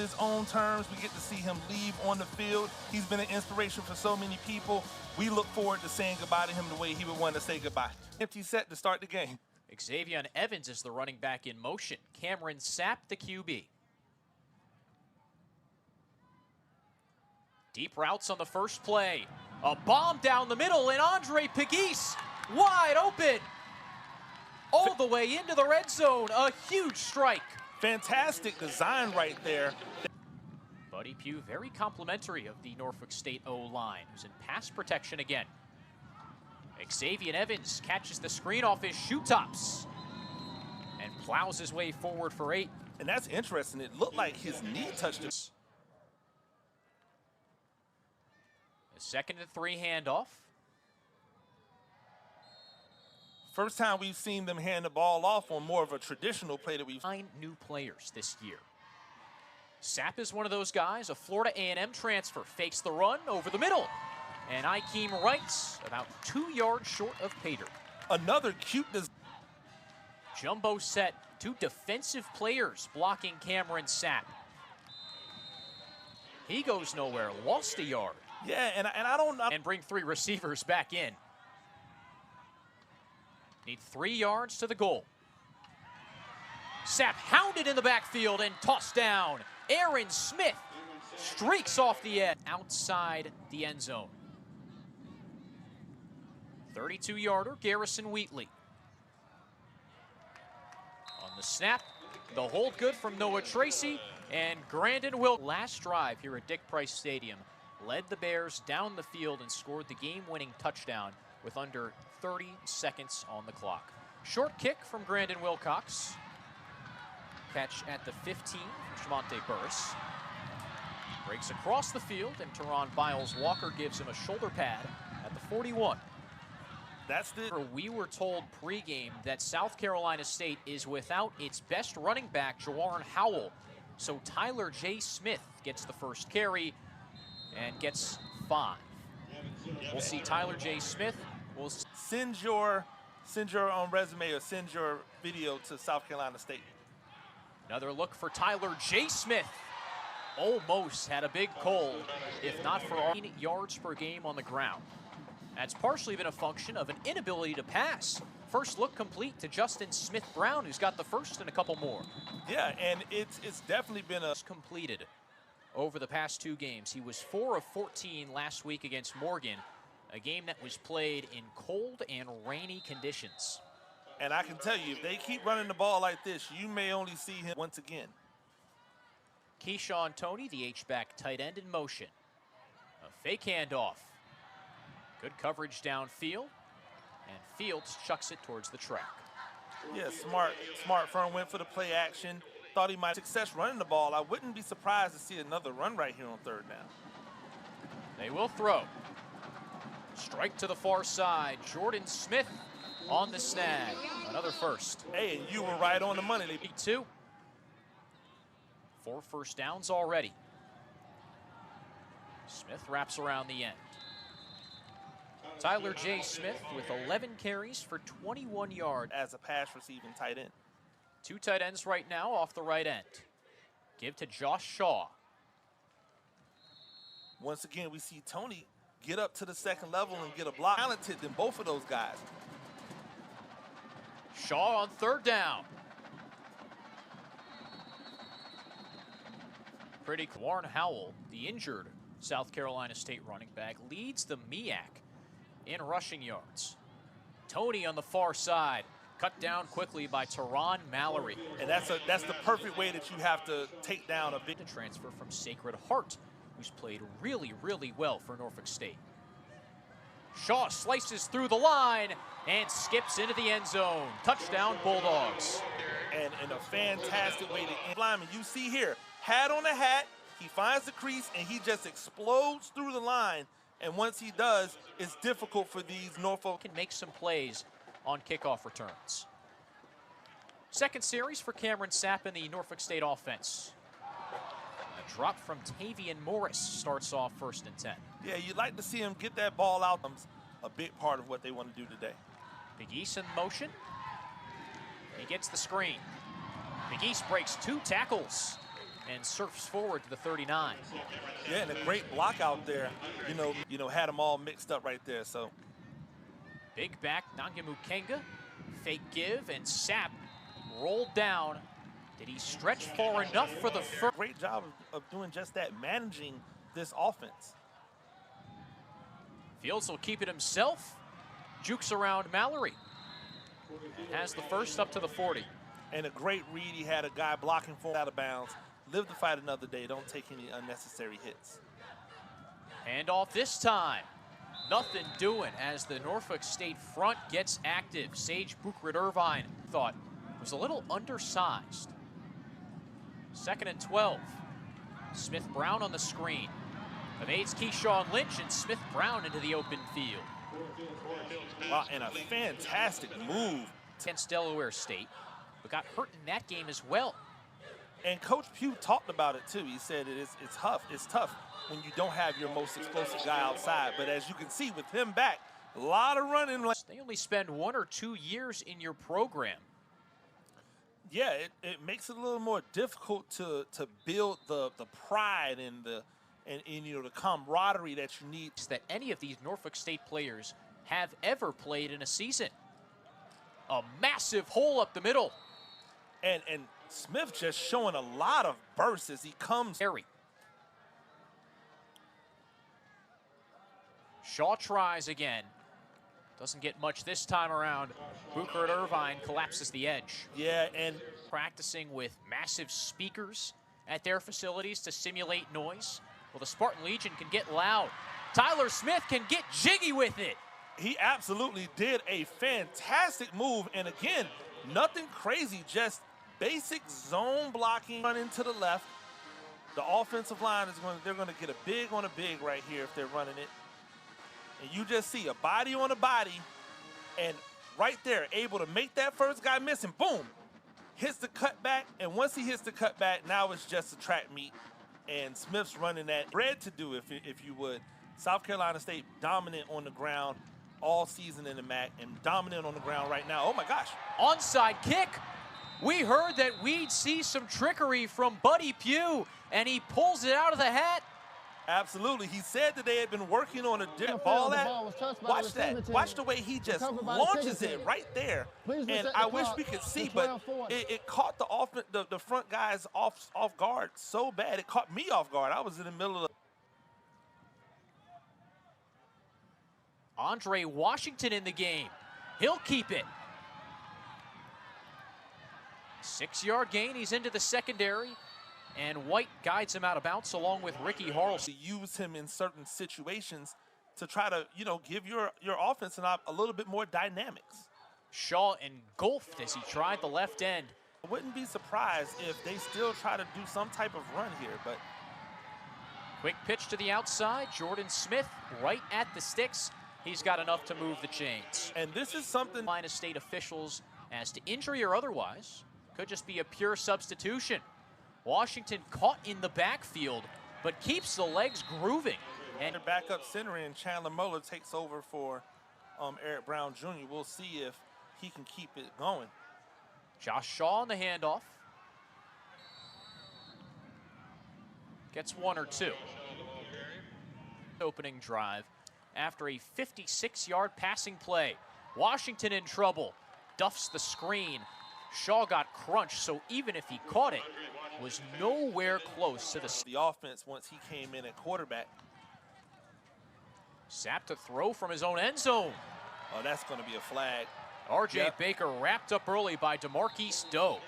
his own terms. We get to see him leave on the field. He's been an inspiration for so many people. We look forward to saying goodbye to him the way he would want to say goodbye. Empty set to start the game. Xavier Evans is the running back in motion. Cameron Sapp, the QB. Deep routes on the first play. A bomb down the middle, and Andre Pegues wide open. All the way into the red zone. A huge strike. Fantastic design right there. Buddy Pough, very complimentary of the Norfolk State O-line, who's in pass protection again. Xavier Evans catches the screen off his shoe tops and plows his way forward for 8. And that's interesting. It looked like his knee touched it. A 2nd and 3 handoff. First time we've seen them hand the ball off on more of a traditional play that we've 9 new players this year. Sapp is one of those guys, a Florida A&M transfer, fakes the run over the middle. And Ikeem Wright's about 2 yards short of Pater. Another cute jumbo set, 2 defensive players blocking Cameron Sapp. He goes nowhere, lost a yard. Yeah, and I don't know. And bring 3 receivers back in. Need 3 yards to the goal. Sapp hounded in the backfield and tossed down. Aaron Smith streaks off the edge outside the end zone. 32-yarder, Garrison Wheatley. On the snap, the hold good from Noah Tracy, and Grandin Wilk. Last drive here at Dick Price Stadium led the Bears down the field and scored the game-winning touchdown with under 30 seconds on the clock. Short kick from Grandin Wilcox. Catch at the 15 from Shamonte Burris. Breaks across the field, and Teron Biles-Walker gives him a shoulder pad at the 41. We were told pregame that South Carolina State is without its best running back, Jawarin Howell. So Tyler J. Smith gets the first carry and gets 5. We'll see Tyler J. Smith. We'll send your resume or send your video to South Carolina State. Another look for Tyler J. Smith. Almost had a big cold, if not for 18 yards per game on the ground. That's partially been a function of an inability to pass. First look complete to Justin Smith-Brown, who's got the first and a couple more. Yeah, and it's definitely been a completed over the past 2 games. He was 4 of 14 last week against Morgan, a game that was played in cold and rainy conditions. And I can tell you, if they keep running the ball like this, you may only see him once again. Keyshawn Toney, the H-back tight end, in motion. A fake handoff. Good coverage downfield, and Fields chucks it towards the track. Yeah, smart firm went for the play action. Thought he might have success running the ball. I wouldn't be surprised to see another run right here on 3rd down. They will throw. Strike to the far side. Jordan Smith on the snag. Another first. Hey, and you were right on the money. 2. 4 first downs already. Smith wraps around the end. Tyler J. Smith with 11 carries for 21 yards. As a pass receiving tight end. 2 tight ends right now off the right end. Give to Josh Shaw. Once again, we see Toney get up to the 2nd level and get a block. Talented than both of those guys. Shaw on 3rd down. Pretty Warren Howell, the injured South Carolina State running back, leads the MEAC in rushing yards. Toney on the far side, cut down quickly by Teron Mallory. And that's the perfect way that you have to take down a big transfer from Sacred Heart, who's played really, really well for Norfolk State. Shaw slices through the line and skips into the end zone. Touchdown, Bulldogs. And in a fantastic way to end lineman. You see here, hat on the hat, he finds the crease and he just explodes through the line. And once he does, it's difficult for these Norfolk. Can make some plays on kickoff returns. 2nd series for Cameron Sapp in the Norfolk State offense. A drop from Tavian Morris starts off 1st and 10. Yeah, you'd like to see him get that ball out. A big part of what they want to do today. Pegues in motion. He gets the screen. Pegues breaks 2 tackles and surfs forward to the 39. Yeah, and a great block out there. Had them all mixed up right there. So big back Nangamukenga, fake give, and Sapp rolled down. Did he stretch far enough for the first? Great job of doing just that, managing this offense. Fields will keep it himself. Jukes around Mallory. And has the first up to the 40. And a great read. He had a guy blocking for out of bounds. Live to fight another day. Don't take any unnecessary hits. Handoff this time. Nothing doing as the Norfolk State front gets active. Sage Buchert-Irvine thought was a little undersized. 2nd and 12. Smith-Brown on the screen. Evades Keyshawn Lynch and Smith-Brown into the open field. Wow, and a fantastic move against Delaware State, but got hurt in that game as well. And Coach Pough talked about it too. He said it's tough. It's tough when you don't have your most explosive guy outside. But as you can see with him back, a lot of running. They only spend 1 or 2 years in your program. Yeah, it makes it a little more difficult to build the pride and the camaraderie that you need. That any of these Norfolk State players have ever played in a season. A massive hole up the middle. And Smith just showing a lot of bursts as he comes. Harry. Shaw tries again. Doesn't get much this time around. Buchert-Irvine collapses the edge. Yeah, and practicing with massive speakers at their facilities to simulate noise. Well, the Spartan Legion can get loud. Tyler Smith can get jiggy with it. He absolutely did a fantastic move. And again, nothing crazy, just basic zone blocking. Running to the left. The offensive line they're going to get a big on a big right here if they're running it. And you just see a body on a body, and right there, able to make that first guy miss, and boom, hits the cutback. And once he hits the cutback, now it's just a track meet. And Smith's running that bread to do, if you would. South Carolina State dominant on the ground all season in the MAC, and dominant on the ground right now. Oh my gosh. Onside kick. We heard that we'd see some trickery from Buddy Pough, and he pulls it out of the hat. Absolutely. He said that they had been working on a different ball. Watch that. Watch the way he just launches it right there. And I wish we could see, but it caught the front guys off guard so bad. It caught me off guard. I was in the middle of Andre Washington in the game. He'll keep it. 6-yard gain. He's into the secondary. And White guides him out of bounds along with Ricky Harrelson. To use him in certain situations to try to, give your offense a little bit more dynamics. Shaw engulfed as he tried the left end. I wouldn't be surprised if they still try to do some type of run here, but. Quick pitch to the outside. Jordan Smith right at the sticks. He's got enough to move the chains. And this is something. Minus state officials as to injury or otherwise. Could just be a pure substitution. Washington caught in the backfield, but keeps the legs grooving. And their backup center in Chandler Muller takes over for Eric Brown Jr. We'll see if he can keep it going. Josh Shaw on the handoff. Gets 1 or 2. Opening drive after a 56-yard passing play. Washington in trouble. Duffs the screen. Shaw got crunched, so even if he caught it, was nowhere close to the offense once he came in at quarterback. Sapp to throw from his own end zone. Oh, that's going to be a flag. R.J. Baker wrapped up early by DeMarquise Doe.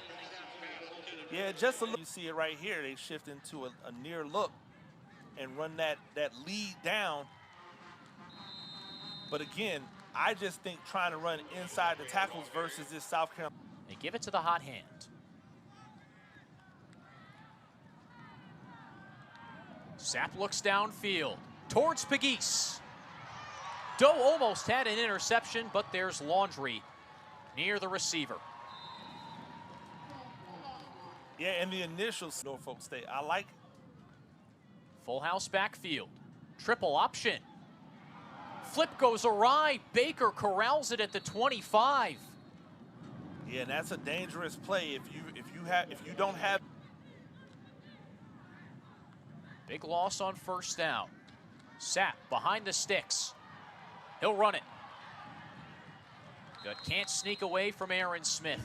Yeah, just a look. You see it right here. They shift into a near look and run that lead down. But again, I just think trying to run inside the tackles versus this South Carolina. They give it to the hot hand. Sapp looks downfield towards Pegues. Doe almost had an interception, but there's Laundry near the receiver. Yeah, and the initial Norfolk State, I like it. Full house backfield, triple option. Flip goes awry. Baker corrals it at the 25. Yeah, and that's a dangerous play if you don't have. Big loss on first down. Sapp behind the sticks. He'll run it. But can't sneak away from Aaron Smith.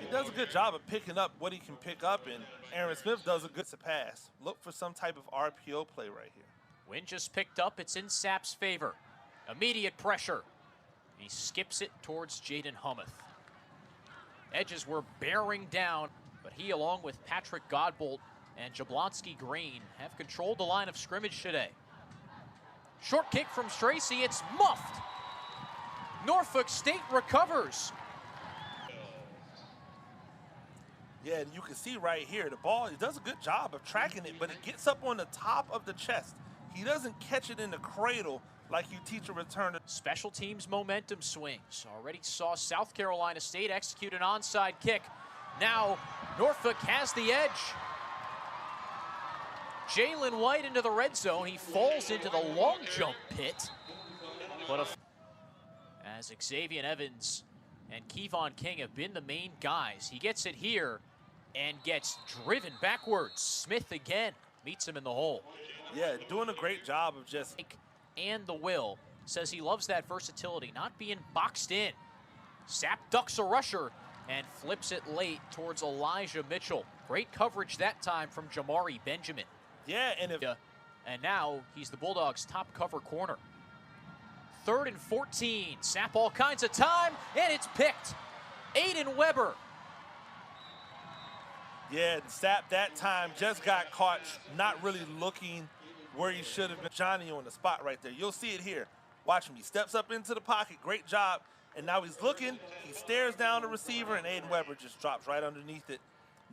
He does a good job of picking up what he can pick up, and Aaron Smith does a good pass. Look for some type of RPO play right here. Win just picked up. It's in Sapp's favor. Immediate pressure. He skips it towards Jaden Hummeth. Edges were bearing down, but he, along with Patrick Godbolt and Jablonski Green, have controlled the line of scrimmage today. Short kick from Tracy. It's muffed. Norfolk State recovers. Yeah, and you can see right here, the ball, he does a good job of tracking it, but it gets up on the top of the chest. He doesn't catch it in the cradle like you teach a returner. Special teams momentum swings. Already saw South Carolina State execute an onside kick. Now Norfolk has the edge. Jalen White into the red zone. He falls into the long jump pit. But as Xavier Evans and Kevon King have been the main guys, he gets it here and gets driven backwards. Smith again meets him in the hole. Yeah, doing a great job of just... And the will says he loves that versatility, not being boxed in. Sapp ducks a rusher and flips it late towards Elijah Mitchell. Great coverage that time from Jamari Benjamin. Yeah, and now he's the Bulldogs' top cover corner. 3rd and 14. Sapp all kinds of time, and it's picked. Aiden Weber. Yeah, Sapp that time just got caught not really looking where he should have been. Johnny on the spot right there. You'll see it here. Watch him. He steps up into the pocket. Great job. And now he's looking. He stares down the receiver, and Aiden Weber just drops right underneath it.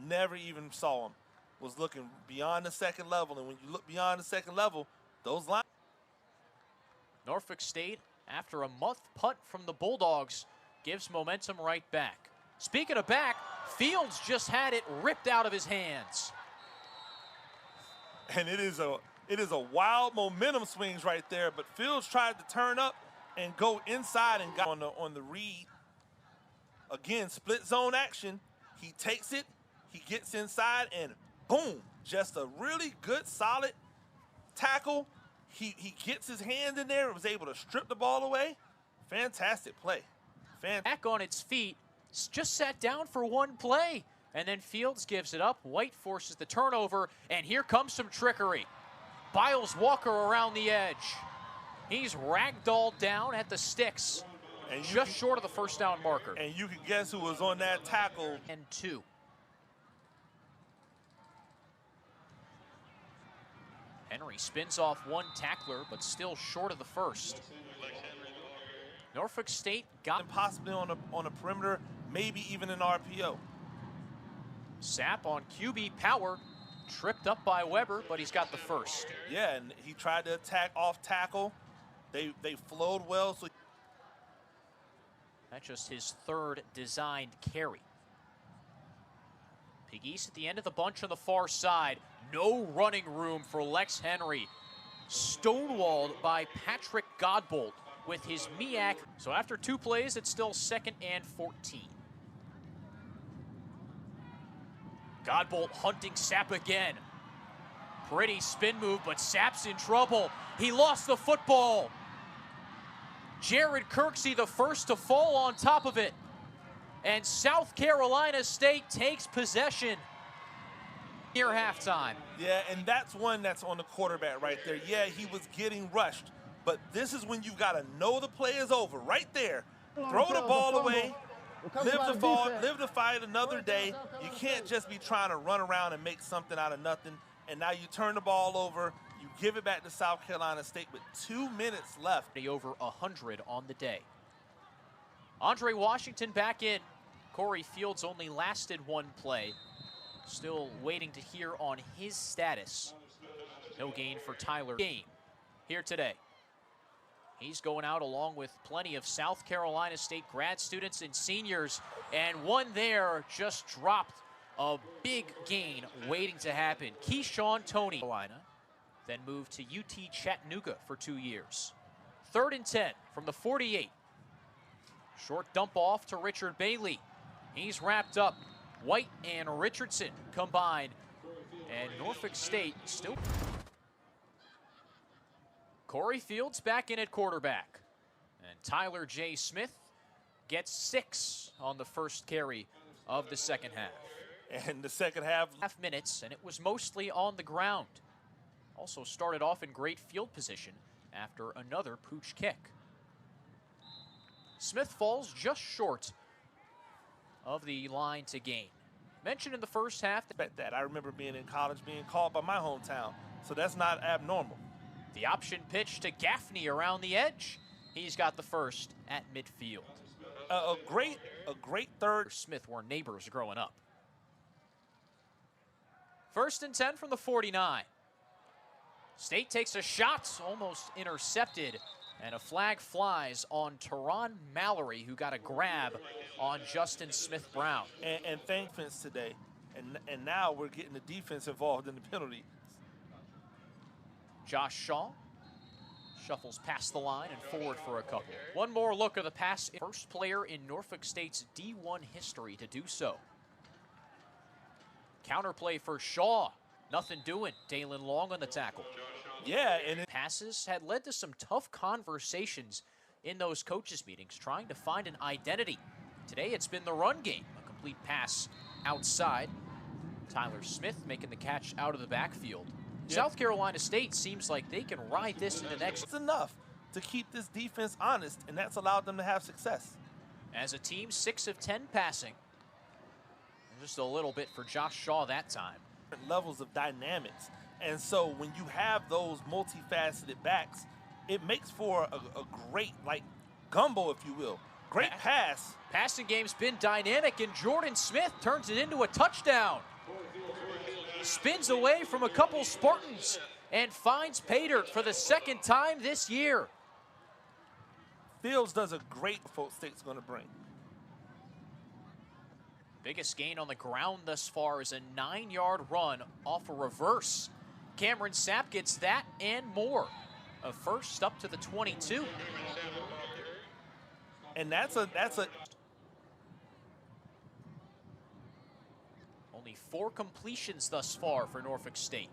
Never even saw him. Was looking beyond the second level. And when you look beyond the second level, those lines. Norfolk State, after a month punt from the Bulldogs, gives momentum right back. Speaking of back, Fields just had it ripped out of his hands. And it is a wild momentum swings right there, but Fields tried to turn up and go inside and got on the read. Again, split zone action. He takes it, he gets inside, and boom, just a really good, solid tackle. He gets his hand in there and was able to strip the ball away. Fantastic play. Back on its feet, just sat down for one play, and then Fields gives it up. White forces the turnover, and here comes some trickery. Biles Walker around the edge. He's ragdolled down at the sticks, and just short of the first down marker. And you can guess who was on that tackle. And 2. Henry spins off one tackler, but still short of the first. Norfolk State got him possibly on a perimeter, maybe even an RPO. Sapp on QB power, tripped up by Weber, but he's got the first. Yeah, and he tried to attack off tackle. They flowed well. So that's just his 3rd designed carry. Pig East at the end of the bunch on the far side. No running room for Lex Henry. Stonewalled by Patrick Godbolt with his MEAC. So after 2 plays, it's still 2nd and 14. Godbolt hunting Sapp again. Pretty spin move, but Sapp's in trouble. He lost the football. Jared Kirksey the first to fall on top of it. And South Carolina State takes possession near halftime. Yeah, and that's one that's on the quarterback right there. Yeah, he was getting rushed, but this is when you've got to know the play is over right there. Throw the ball away, live to fight another day. You can't just be trying to run around and make something out of nothing, and now you turn the ball over, you give it back to South Carolina State with 2 minutes left. Over 100 on the day. Andre Washington back in. Corey Fields only lasted 1 play. Still waiting to hear on his status. No gain for Tyler. Game here today. He's going out along with plenty of South Carolina State grad students and seniors. And one there just dropped a big gain waiting to happen. Keyshawn Toney, Carolina, then moved to UT Chattanooga for 2 years. 3rd and 10 from the 48. Short dump off to Richard Bailey. He's wrapped up. White and Richardson combined. And Norfolk State still. Corey Fields back in at quarterback. And Tyler J. Smith gets 6 on the first carry of the second half. And the second half. Minutes, and it was mostly on the ground. Also started off in great field position after another Pough kick. Smith falls just short of the line to gain. Mentioned in the first half. That I remember being in college being called by my hometown, so that's not abnormal. The option pitch to Gaffney around the edge. He's got the first at midfield. A great third. Smith were neighbors growing up. 1st and 10 from the 49. State takes a shot, almost intercepted, and a flag flies on Teron Mallory, who got a grab on Justin Smith-Brown. And thankfulness today, and now we're getting the defense involved in the penalty. Josh Shaw shuffles past the line and forward for a couple. One more look at the pass. First player in Norfolk State's D1 history to do so. Counterplay for Shaw. Nothing doing. Dalen Long on the tackle. Yeah, and passes had led to some tough conversations in those coaches' meetings, trying to find an identity. Today it's been the run game. A complete pass outside. Tyler Smith making the catch out of the backfield. Yep. South Carolina State seems like they can ride this in the next. It's enough to keep this defense honest, and that's allowed them to have success. As a team, 6 of 10 passing. Just a little bit for Josh Shaw that time. Levels of dynamics. And so when you have those multifaceted backs, it makes for a great, like, gumbo, if you will. Great pass. Passing game's been dynamic, and Jordan Smith turns it into a touchdown. Spins away from a couple Spartans and finds pay dirt for the second time this year. Fields does a great Norfolk State's going to bring. Biggest gain on the ground thus far is a 9-yard run off a reverse. Cameron Sapp gets that and more. A first up to the 22. And that's a only 4 completions thus far for Norfolk State.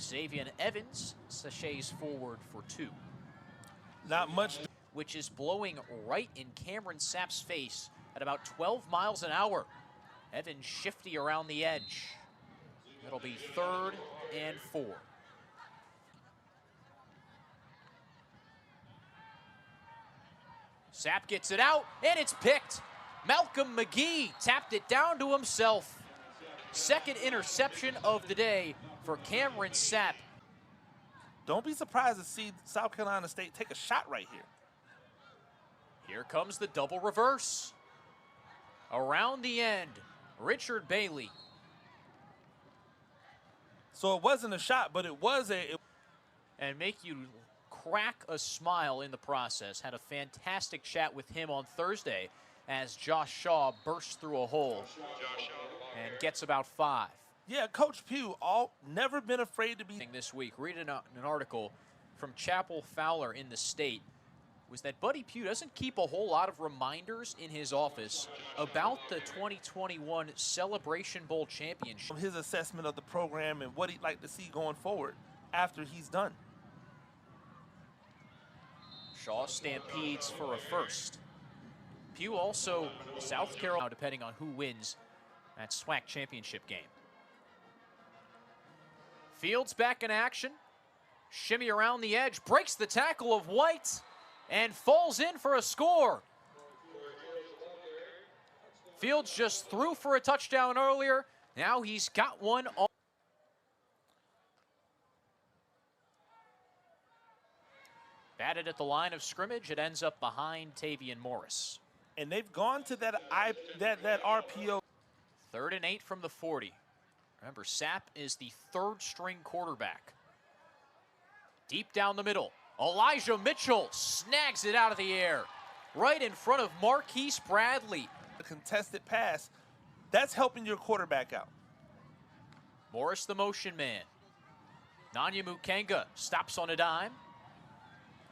Xavier Evans sachets forward for 2. Not much. Which is blowing right in Cameron Sapp's face at about 12 miles an hour. Evans shifty around the edge. It'll be 3rd and 4. Sapp gets it out, and it's picked. Malcolm McGee tapped it down to himself. Second interception of the day for Cameron Sapp. Don't be surprised to see South Carolina State take a shot right here. Here comes the double reverse. Around the end, Richard Bailey. So it wasn't a shot, but it was a... And make you crack a smile in the process. Had a fantastic chat with him on Thursday as Josh Shaw bursts through a hole and gets about 5. Yeah, Coach Pough, never been afraid to be... This week, reading an article from Chapel Fowler in the State, was that Buddy Pough doesn't keep a whole lot of reminders in his office about the 2021 Celebration Bowl championship. His assessment of the program and what he'd like to see going forward after he's done. Shaw stampedes for a first. Pough also South Carolina, depending on who wins that SWAC championship game. Fields back in action. Shimmy around the edge, breaks the tackle of White, and falls in for a score. Fields just threw for a touchdown earlier. Now he's got one. Batted at the line of scrimmage. It ends up behind Tavian Morris. And they've gone to that RPO. 3rd and 8 from the 40. Remember, Sapp is the 3rd string quarterback. Deep down the middle. Elijah Mitchell snags it out of the air right in front of Marquise Bradley. A contested pass, that's helping your quarterback out. Morris the motion man. Nanya Mukenga stops on a dime.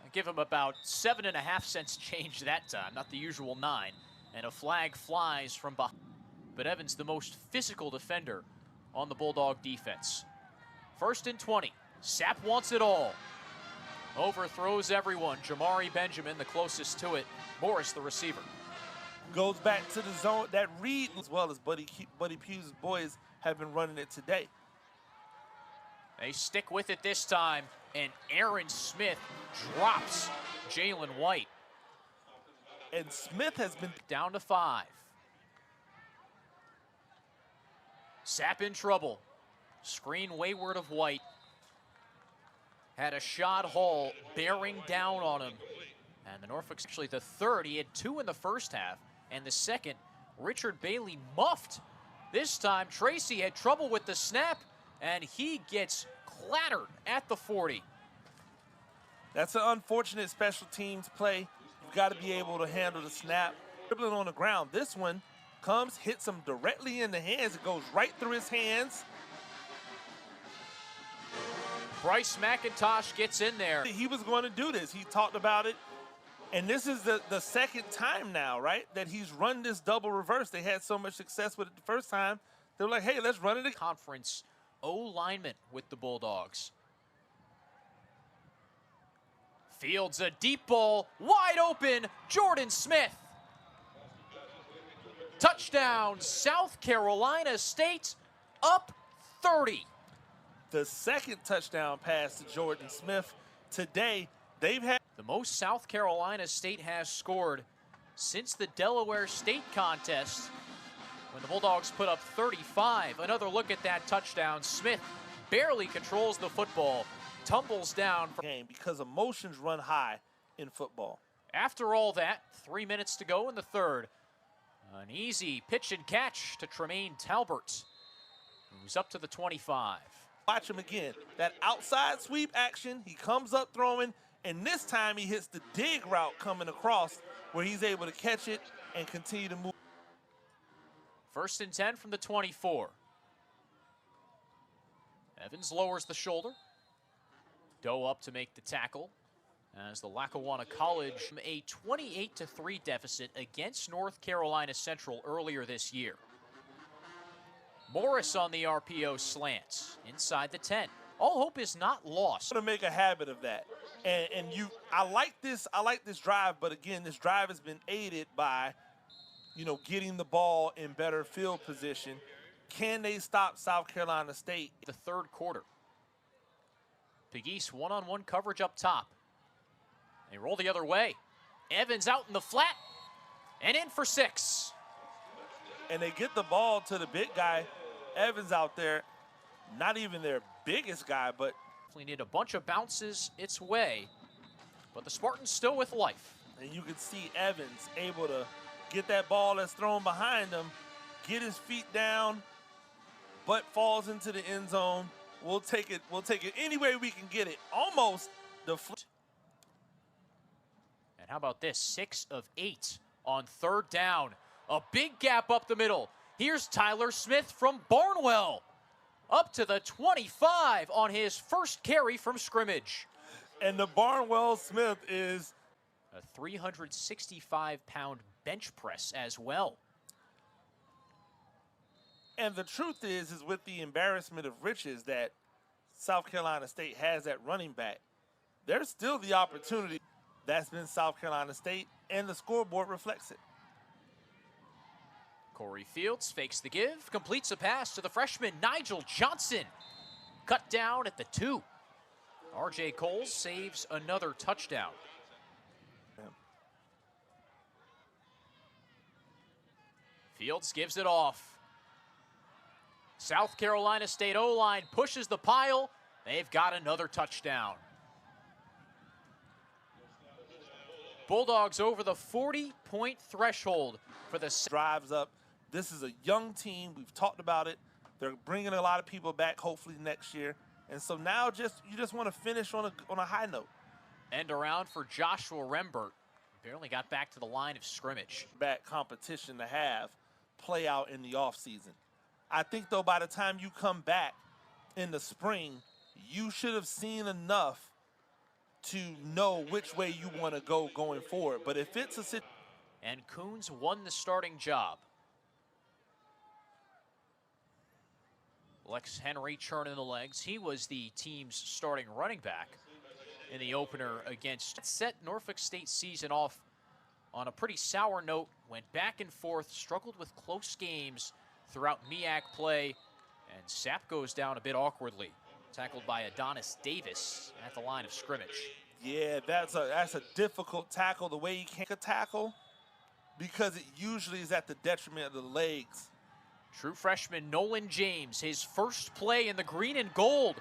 I give him about 7.5 cents change that time, not the usual 9. And a flag flies from behind. But Evans, the most physical defender on the Bulldog defense. 1st and 20. Sapp wants it all. Overthrows everyone. Jamari Benjamin, the closest to it. Morris, the receiver. Goes back to the zone. That read, as well as Buddy Pugh's boys have been running it today. They stick with it this time, and Aaron Smith drops Jalen White. And Smith has been down to 5. Sapp in trouble. Screen wayward of White. Had a shot Hall bearing down on him. And the Norfolk's actually the third. He had 2 in the first half. And the second, Richard Bailey muffed. This time, Tracy had trouble with the snap, and he gets clattered at the 40. That's an unfortunate special teams play. You've got to be able to handle the snap. Dribbling on the ground. This one comes, hits him directly in the hands. It goes right through his hands. Bryce McIntosh gets in there. He was going to do this. He talked about it. And this is the second time now, right, that he's run this double reverse. They had so much success with it the first time. They were like, hey, let's run it again. Conference O-lineman with the Bulldogs. Fields a deep ball, wide open, Jordan Smith. Touchdown, South Carolina State, up 30. The second touchdown pass to Jordan Smith today. They've had the most South Carolina State has scored since the Delaware State contest when the Bulldogs put up 35. Another look at that touchdown. Smith barely controls the football, tumbles down. Game because emotions run high in football. After all that, 3 minutes to go in the third. An easy pitch and catch to Tremaine Talbert, who's up to the 25. Watch him again. That outside sweep action, he comes up throwing, and this time he hits the dig route coming across where he's able to catch it and continue to move. 1st and 10 from the 24. Evans lowers the shoulder. Doe up to make the tackle as the Lackawanna College a 28-3 deficit against North Carolina Central earlier this year. Morris on the RPO slants inside the 10. All hope is not lost. I'm gonna make a habit of that, I like this drive, but again, this drive has been aided by, getting the ball in better field position. Can they stop South Carolina State? The third quarter. Pegues one-on-one coverage up top. They roll the other way. Evans out in the flat and in for 6. And they get the ball to the big guy, Evans out there. Not even their biggest guy, but we need a bunch of bounces its way. But the Spartans still with life. And you can see Evans able to get that ball that's thrown behind him, get his feet down, but falls into the end zone. We'll take it any way we can get it. Almost the foot. And how about this? 6 of 8 on 3rd down. A big gap up the middle. Here's Tyler Smith from Barnwell. Up to the 25 on his first carry from scrimmage. And the Barnwell Smith is a 365-pound bench press as well. And the truth is with the embarrassment of riches that South Carolina State has at running back, there's still the opportunity. That's been South Carolina State, and the scoreboard reflects it. Corey Fields fakes the give, completes a pass to the freshman Nigel Johnson. Cut down at the 2. R.J. Coles saves another touchdown. Fields gives it off. South Carolina State O-line pushes the pile. They've got another touchdown. Bulldogs over the 40-point threshold for the drives up. This is a young team. We've talked about it. They're bringing a lot of people back hopefully next year. And so now you just want to finish on a high note. End around for Joshua Rembert. Barely got back to the line of scrimmage. Back competition to have play out in the offseason. I think, though, by the time you come back in the spring, you should have seen enough to know which way you want to go going forward. But if it's a and Coons won the starting job. Lex Henry churning the legs. He was the team's starting running back in the opener against. Set Norfolk State season off on a pretty sour note. Went back and forth, struggled with close games throughout MEAC play, and Sapp goes down a bit awkwardly. Tackled by Adonis Davis at the line of scrimmage. Yeah, that's a difficult tackle. The way he can't tackle, because it usually is at the detriment of the legs. True freshman Nolan James, his first play in the green and gold.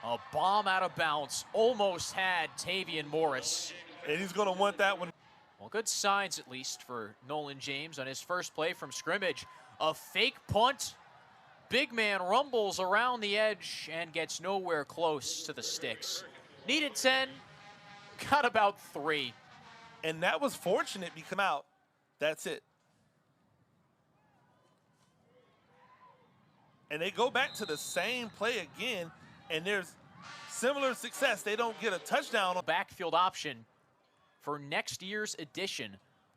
A bomb out of bounds, almost had Tavian Morris. And he's going to want that one. Well, good signs at least for Nolan James on his first play from scrimmage. A fake punt. Big man rumbles around the edge and gets nowhere close to the sticks. Needed 10, got about 3. And that was fortunate because out. That's it. And they go back to the same play again, and there's similar success. They don't get a touchdown. Backfield option for next year's edition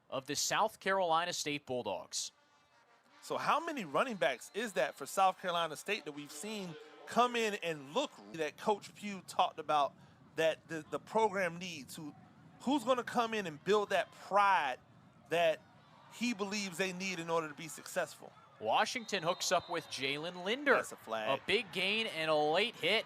of the South Carolina State Bulldogs. So how many running backs is that for South Carolina State that we've seen come in and look that Coach Pough talked about that the program needs? Who's going to come in and build that pride that he believes they need in order to be successful? Washington hooks up with Jalen Linder. That's a flag. A big gain and a late hit.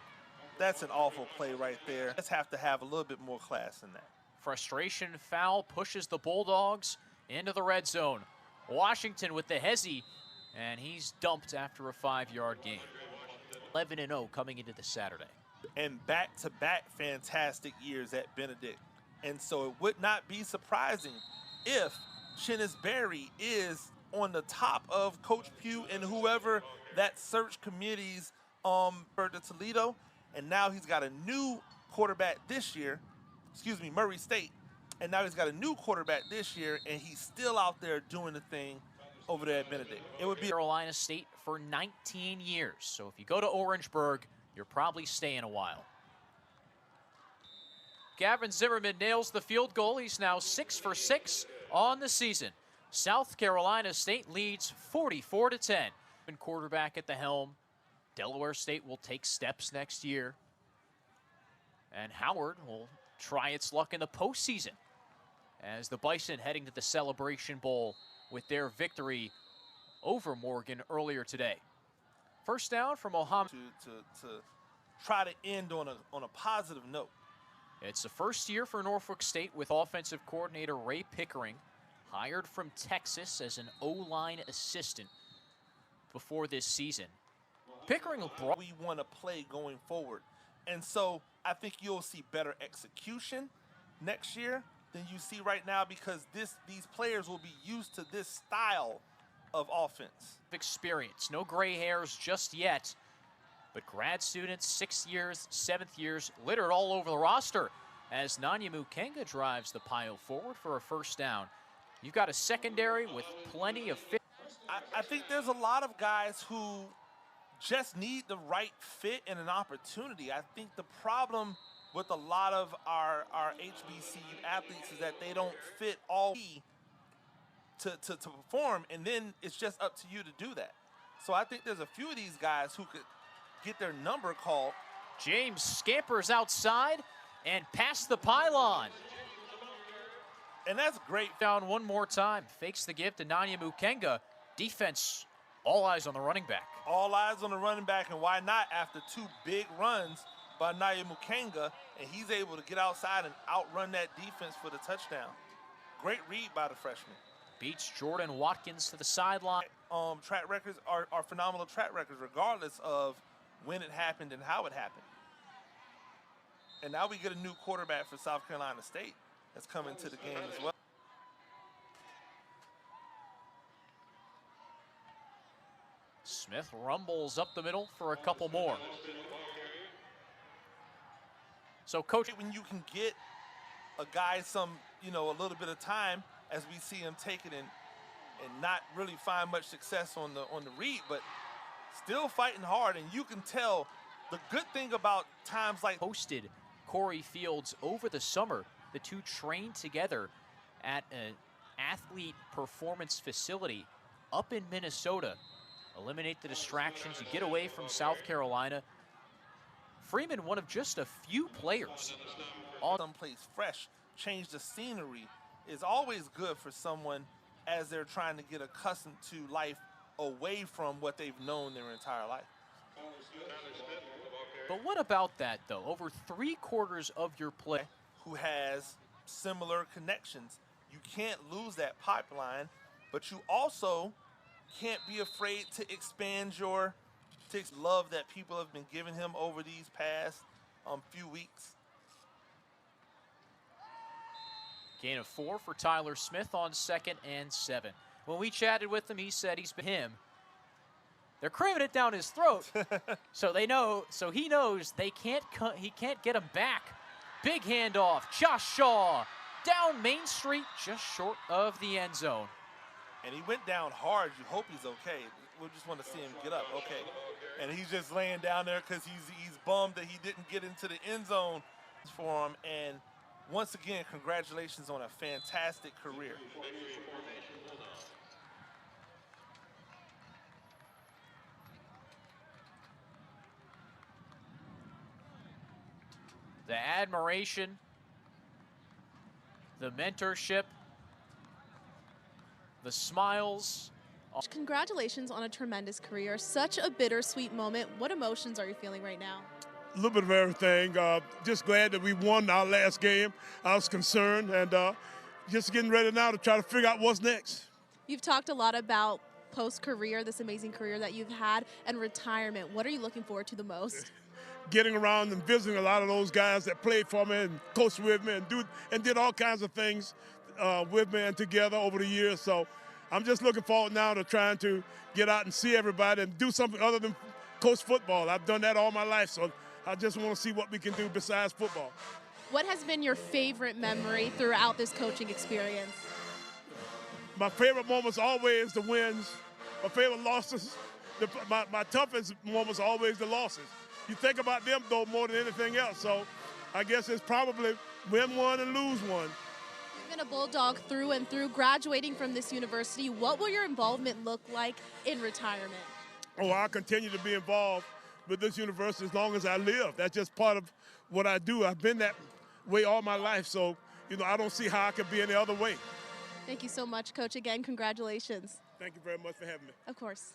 That's an awful play right there. Let's have to have a little bit more class than that. Frustration foul pushes the Bulldogs into the red zone. Washington with the hezzy, and he's dumped after a 5-yard gain. 11-0 coming into the Saturday. And back-to-back fantastic years at Benedict. And so it would not be surprising if Chennis Berry is on the top of Coach Pough and whoever that search committee's for the Toledo. And now he's got a new quarterback this year, Murray State. And now he's got a new quarterback this year, and he's still out there doing the thing over there at Benedict. It would be Carolina State for 19 years. So if you go to Orangeburg, you're probably staying a while. Gavin Zimmerman nails the field goal. He's now 6 for 6 on the season. South Carolina State leads 44-10. And quarterback at the helm. Delaware State will take steps next year. And Howard will try its luck in the postseason as the Bison heading to the Celebration Bowl with their victory over Morgan earlier today. First down for Mohammed. To try to end on a positive note. It's the first year for Norfolk State with offensive coordinator Ray Pickering, hired from Texas as an O-line assistant before this season. Pickering brought. We want to play going forward. And so I think you'll see better execution next year than you see right now because these players will be used to this style of offense. Experience, no gray hairs just yet, but grad students, 6 years, 7th years, littered all over the roster as Nanyamu Kenga drives the pile forward for a first down. You've got a secondary with plenty of fit. I think there's a lot of guys who just need the right fit and an opportunity. I think the problem with a lot of our HBCU athletes is that they don't fit all to perform, and then it's just up to you to do that. So I think there's a few of these guys who could get their number called. James scampers outside and past the pylon. And that's great. Down one more time, fakes the give to Nanyamu Kenga. Defense, all eyes on the running back. All eyes on the running back, and why not after 2 big runs by Nanyamu Kenga, and he's able to get outside and outrun that defense for the touchdown. Great read by the freshman. Beats Jordan Watkins to the sideline. Track records are phenomenal track records regardless of when it happened and how it happened. And now we get a new quarterback for South Carolina State that's coming to the game as well. Smith rumbles up the middle for a couple more. So, Coach, when you can get a guy a little bit of time, as we see him take it and not really find much success on the read, but still fighting hard, and you can tell the good thing about times like hosted Corey Fields over the summer. The two trained together at an athlete performance facility up in Minnesota. eliminate the distractions. You get away from South Carolina. Freeman, one of just a few players. Someplace fresh, change the scenery is always good for someone as they're trying to get accustomed to life away from what they've known their entire life. But what about that, though? Over 3/4 of your play. Who has similar connections. You can't lose that pipeline, but you also can't be afraid to expand your love that people have been giving him over these past few weeks. Gain of 4 for Tyler Smith on 2nd and 7. When we chatted with him, he said he's been him. They're cramming it down his throat, so they know. So he knows they can't. He can't get him back. Big handoff. Josh Shaw down Main Street, just short of the end zone. And he went down hard. You hope he's okay. We just want to see him get up. Okay. And he's just laying down there because he's bummed that he didn't get into the end zone for him. And once again, congratulations on a fantastic career. The admiration, the mentorship, the smiles. Congratulations on a tremendous career. Such a bittersweet moment. What emotions are you feeling right now? A little bit of everything. Just glad that we won our last game. I was concerned, and just getting ready now to try to figure out what's next. You've talked a lot about post-career, this amazing career that you've had, and retirement. What are you looking forward to the most? Getting around and visiting a lot of those guys that played for me and coached with me and did all kinds of things with me and together over the years. So I'm just looking forward now to trying to get out and see everybody and do something other than coach football. I've done that all my life, so I just want to see what we can do besides football. What has been your favorite memory throughout this coaching experience? My favorite moments always the wins. My favorite losses, my toughest moments always the losses. You think about them, though, more than anything else. So I guess it's probably win one and lose one. You've been a Bulldog through and through. Graduating from this university, what will your involvement look like in retirement? Oh, I'll continue to be involved with this university as long as I live. That's just part of what I do. I've been that way all my life, so I don't see how I could be any other way. Thank you so much, Coach. Again, congratulations. Thank you very much for having me. Of course.